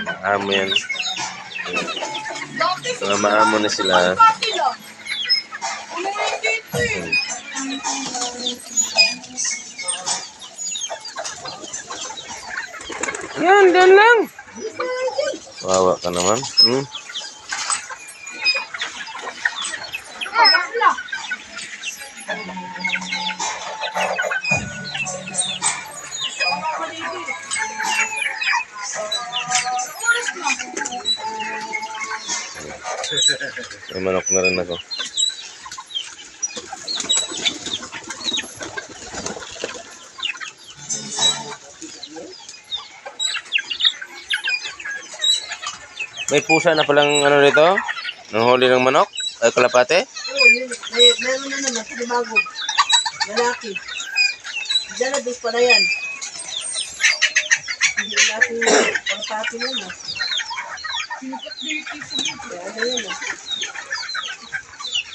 Amo yan. Mga maamo na sila. Yan, doon lang. Wawa ka naman. May manok na rin ako. May pusa na palang ano nito? Nang huli ng manok? Ay, kalapate? Oo, meron na naman. Kasi bago. Lalaki. Dala dos para yan. Hindi natin kalapate na. Sinukat din yung piso dito. Ano yun